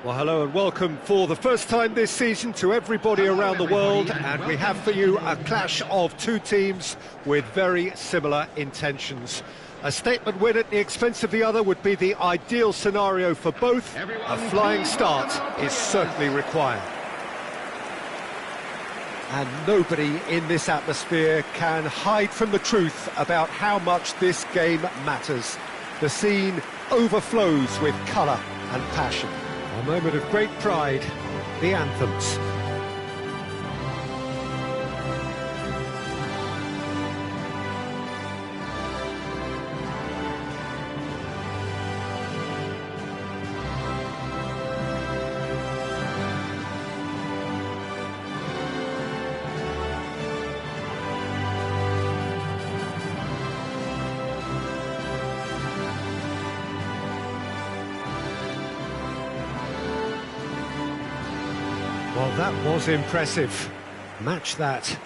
Well, hello and welcome for the first time this season to everybody around the world, and we have for you a clash of two teams with very similar intentions. A statement win at the expense of the other would be the ideal scenario for both. A flying start is certainly required. And nobody in this atmosphere can hide from the truth about how much this game matters. The scene overflows with colour and passion. A moment of great pride, the anthems. Well, that was impressive. Match that.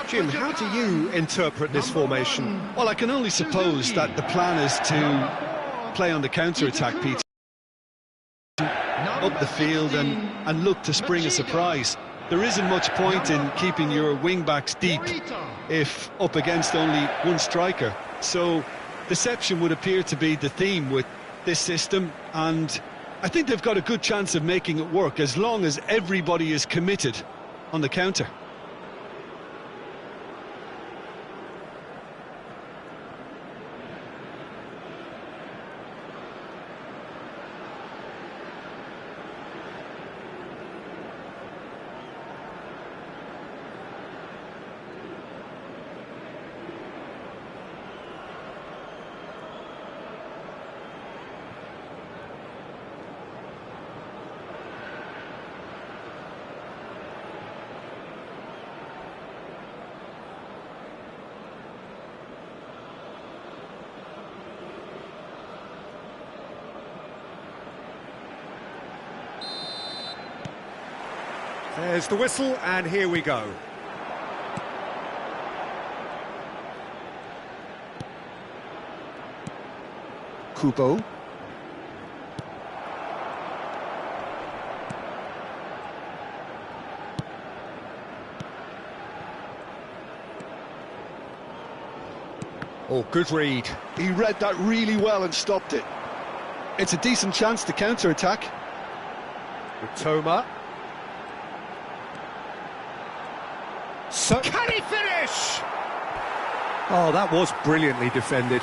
Jim, how do you interpret this formation? Well, I can only suppose that the plan is to play on the counter-attack, Peter. Up the field and look to spring a surprise. There isn't much point in keeping your wing-backs deep if up against only one striker. So, deception would appear to be the theme with this system, and I think they've got a good chance of making it work as long as everybody is committed on the counter. There's the whistle, and here we go. Kubo. Oh, good read. He read that really well and stopped it. It's a decent chance to counter-attack. Toma. So can he finish? Oh, that was brilliantly defended.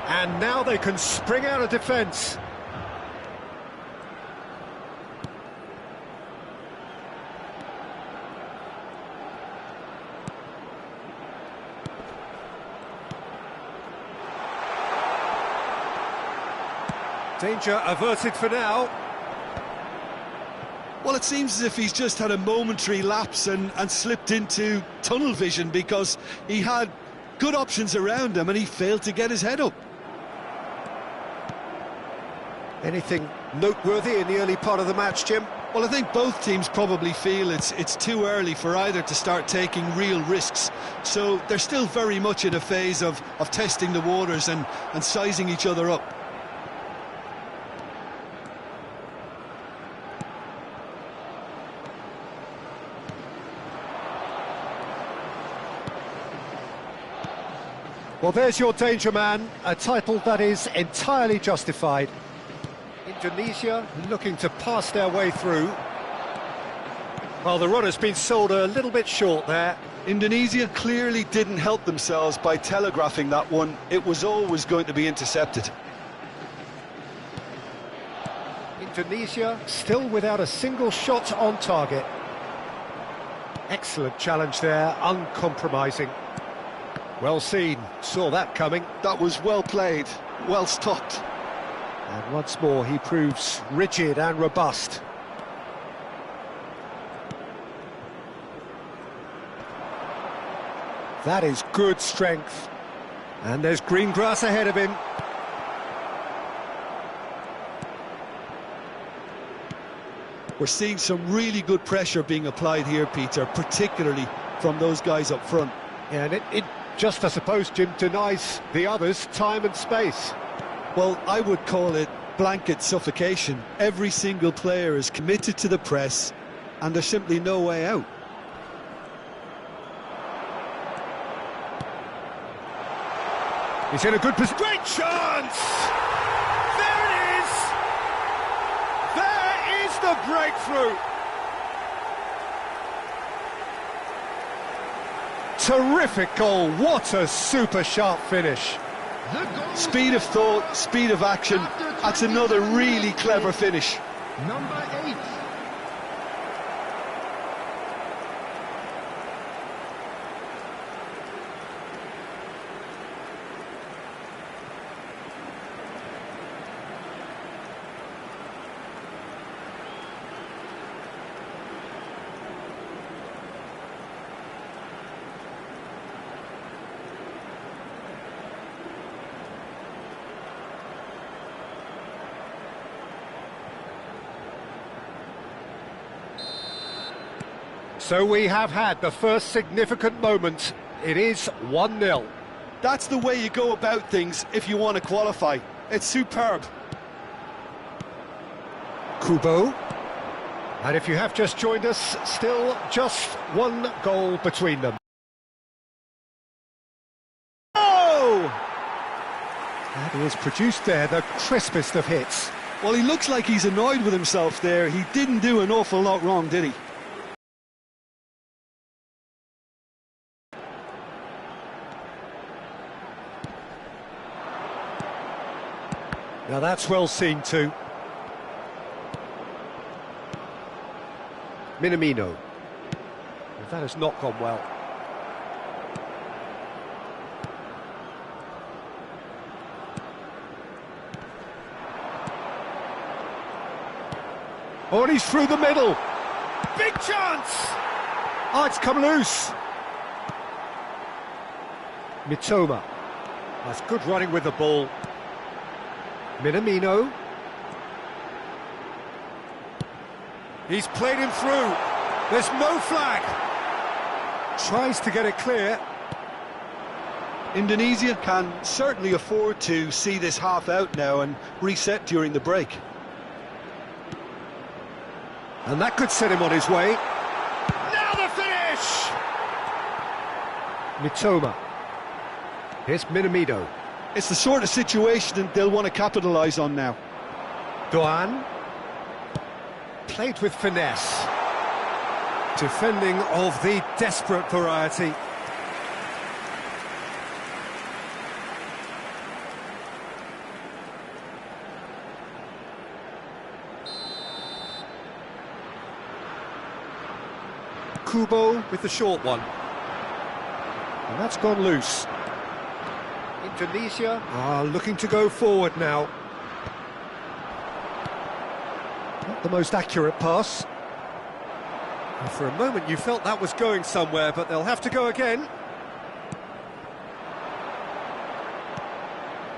And now they can spring out of defence. Danger averted for now. Well, it seems as if he's just had a momentary lapse and slipped into tunnel vision, because he had good options around him and he failed to get his head up. Anything noteworthy in the early part of the match, Jim? Well, I think both teams probably feel it's too early for either to start taking real risks. So they're still very much in a phase of testing the waters and sizing each other up. Well, there's your danger man, a title that is entirely justified. Indonesia looking to pass their way through. Well, the run has been sold a little bit short there. Indonesia clearly didn't help themselves by telegraphing that one. It was always going to be intercepted. Indonesia still without a single shot on target. Excellent challenge there, uncompromising. Well seen, saw that coming. That was well played, well stopped. And once more he proves rigid and robust. That is good strength. And there's green grass ahead of him. We're seeing some really good pressure being applied here, Peter, particularly from those guys up front. Yeah, and it just, I suppose, Jim, denies the others time and space. Well, I would call it blanket suffocation. Every single player is committed to the press, and there's simply no way out. He's in a good position. Great chance! There it is! There is the breakthrough! Terrific goal, what a super sharp finish. Speed of thought, speed of action, that's another really clever finish. Number 8. So we have had the first significant moment. It is 1-0. That's the way you go about things if you want to qualify. It's superb. Kubo. And if you have just joined us, still just one goal between them. Oh! And he has produced there the crispest of hits. Well, he looks like he's annoyed with himself there. He didn't do an awful lot wrong, did he? Now that's well seen too. Minamino. Well, that has not gone well. Oh, and he's through the middle. Big chance! Oh, it's come loose. Mitoma. That's good running with the ball. Minamino. He's played him through. There's no flag. Tries to get it clear. Indonesia can certainly afford to see this half out now and reset during the break. And that could set him on his way. Now the finish! Mitoma. Here's Minamino. It's the sort of situation that they'll want to capitalise on now. Doan. Played with finesse. Defending of the desperate variety. Kubo with the short one. And that's gone loose. Indonesia are looking to go forward now. Not the most accurate pass. And for a moment you felt that was going somewhere, but they'll have to go again.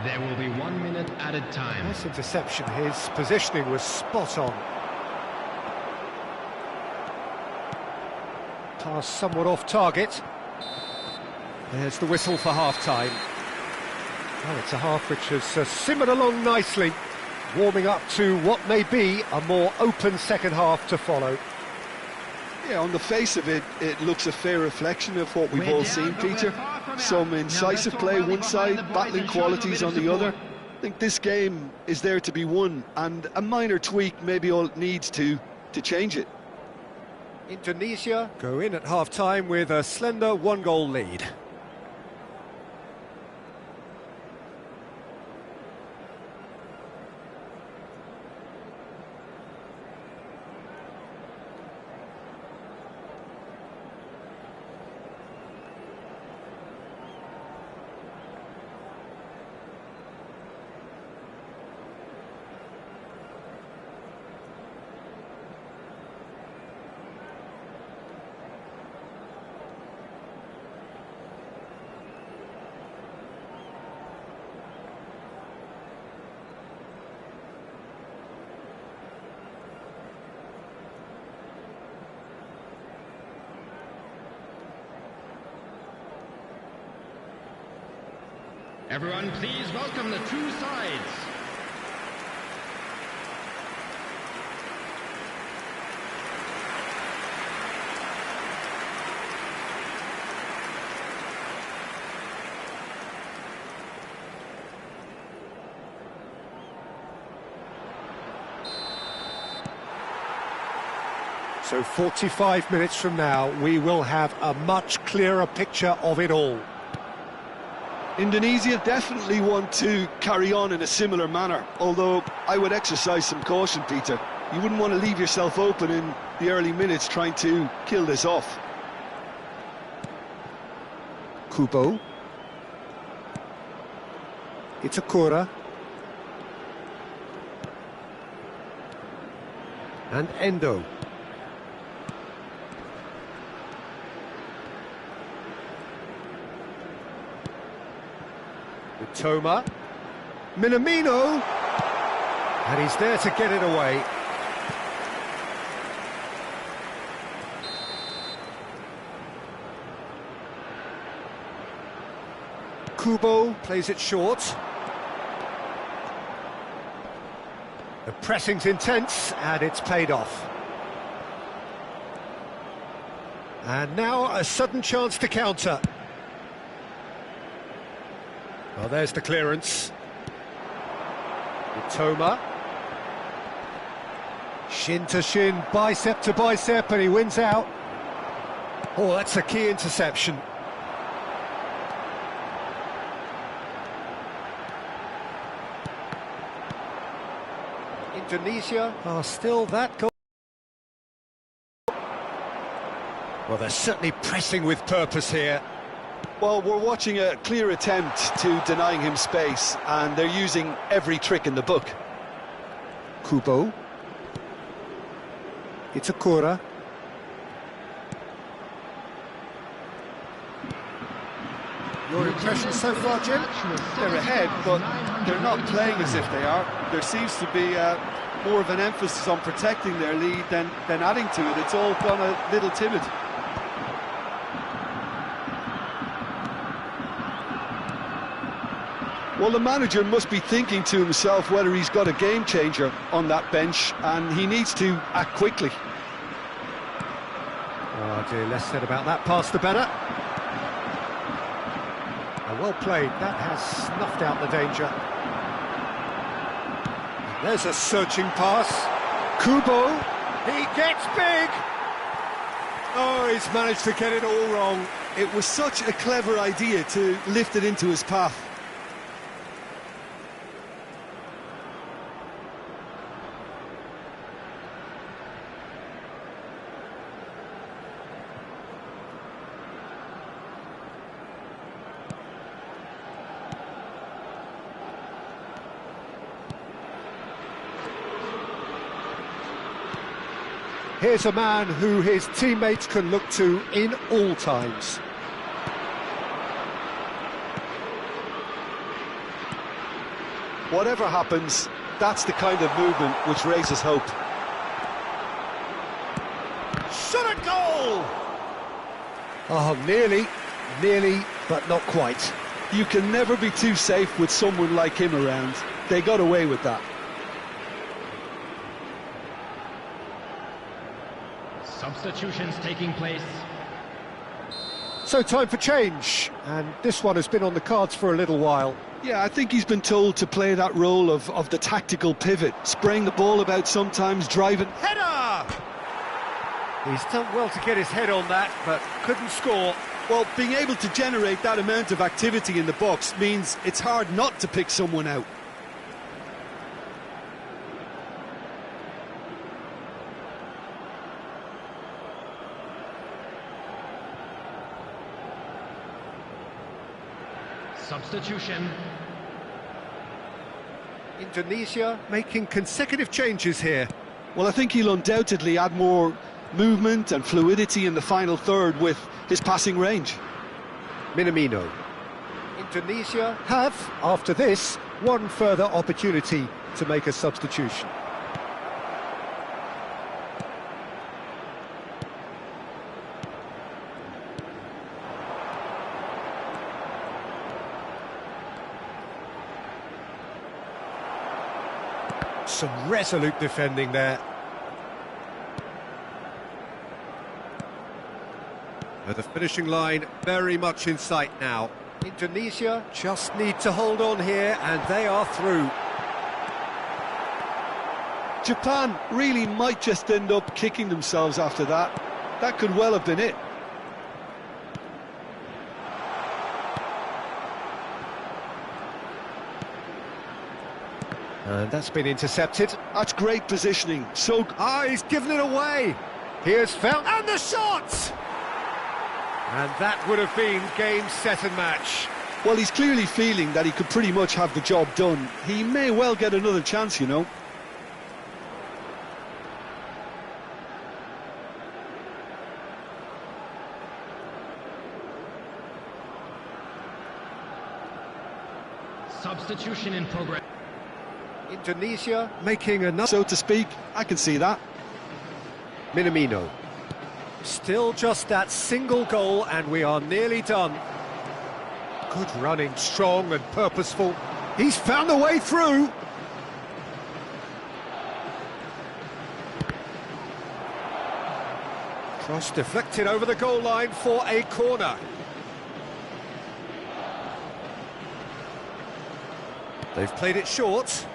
There will be 1 minute added time. Nice interception, his positioning was spot on. Pass somewhat off target. There's the whistle for half-time. Well, it's a half which has simmered along nicely, warming up to what may be a more open second half to follow. Yeah, on the face of it, it looks a fair reflection of what we've all seen, Peter. Some incisive play one side, battling qualities on the other. I think this game is there to be won, and a minor tweak maybe all it needs to change it. Indonesia go in at half-time with a slender one-goal lead. Everyone, please welcome the two sides. So 45 minutes from now, we will have a much clearer picture of it all. Indonesia definitely want to carry on in a similar manner, although I would exercise some caution, Peter. You wouldn't want to leave yourself open in the early minutes trying to kill this off. Kubo. It's a Kura. And Endo. Toma, Minamino, and he's there to get it away. Kubo plays it short. The pressing's intense, and it's paid off. And now a sudden chance to counter. Well, there's the clearance. Toma. Shin to shin, bicep to bicep, and he wins out. Oh, that's a key interception. Indonesia are still that goal. Well, they're certainly pressing with purpose here. Well, we're watching a clear attempt to denying him space, and they're using every trick in the book. Kubo. It's a Kura. Your impression so far, Jim? They're ahead, but they're not playing as if they are. There seems to be more of an emphasis on protecting their lead than adding to it. It's all gone a little timid. Well, the manager must be thinking to himself whether he's got a game changer on that bench, and he needs to act quickly. Oh dear, less said about that pass the better. Well played, that has snuffed out the danger. There's a searching pass. Kubo, he gets big! Oh, he's managed to get it all wrong. It was such a clever idea to lift it into his path. Here's a man who his teammates can look to in all times. Whatever happens, that's the kind of movement which raises hope. Shot at goal! Oh, nearly, but not quite. You can never be too safe with someone like him around. They got away with that. Substitutions taking place. So time for change, and this one has been on the cards for a little while. Yeah, I think he's been told to play that role of the tactical pivot, spraying the ball about sometimes, driving. Header! He's done well to get his head on that, but couldn't score. Well, being able to generate that amount of activity in the box means it's hard not to pick someone out. Substitution. Indonesia making consecutive changes here. Well, I think he'll undoubtedly add more movement and fluidity in the final third with his passing range. Minamino. Indonesia have, after this, one further opportunity to make a substitution. Some resolute defending there. The finishing line very much in sight now. Indonesia just need to hold on here, and they are through. Japan really might just end up kicking themselves after that. That could well have been it. And that's been intercepted. That's great positioning. So he's given it away. Here's found, and the shot! And that would have been game, set and match. Well, he's clearly feeling that he could pretty much have the job done. He may well get another chance, you know. Substitution in progress. Indonesia making another, so to speak. I can see that. Minamino. Still just that single goal, and we are nearly done. Good running, strong and purposeful. He's found a way through. Cross deflected over the goal line for a corner. They've played it short.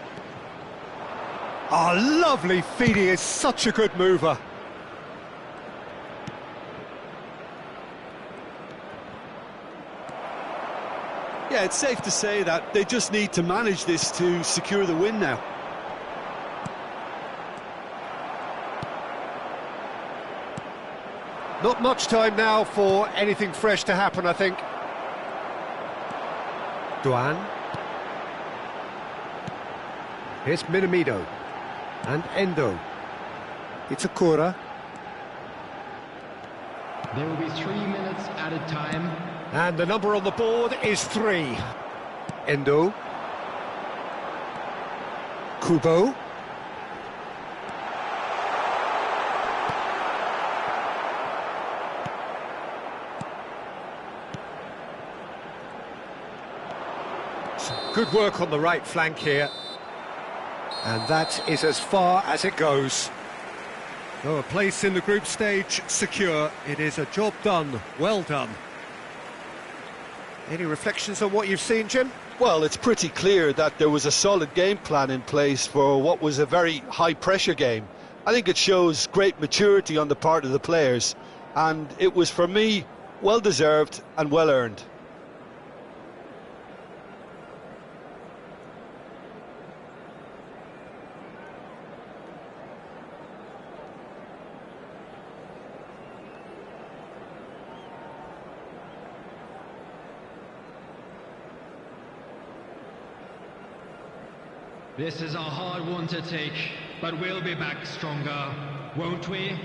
Lovely feed, he is such a good mover. Yeah, it's safe to say that they just need to manage this to secure the win now. Not much time now for anything fresh to happen, I think. Duan. Here's Minamino. And Endo. It's a Kura. There will be 3 minutes added time. And the number on the board is 3. Endo. Kubo. Some good work on the right flank here. And that is as far as it goes. No, a place in the group stage secure. It is a job done, well done. Any reflections on what you've seen, Jim? Well, it's pretty clear that there was a solid game plan in place for what was a very high-pressure game. I think it shows great maturity on the part of the players, and it was, for me, well-deserved and well-earned. This is a hard one to take, but we'll be back stronger, won't we?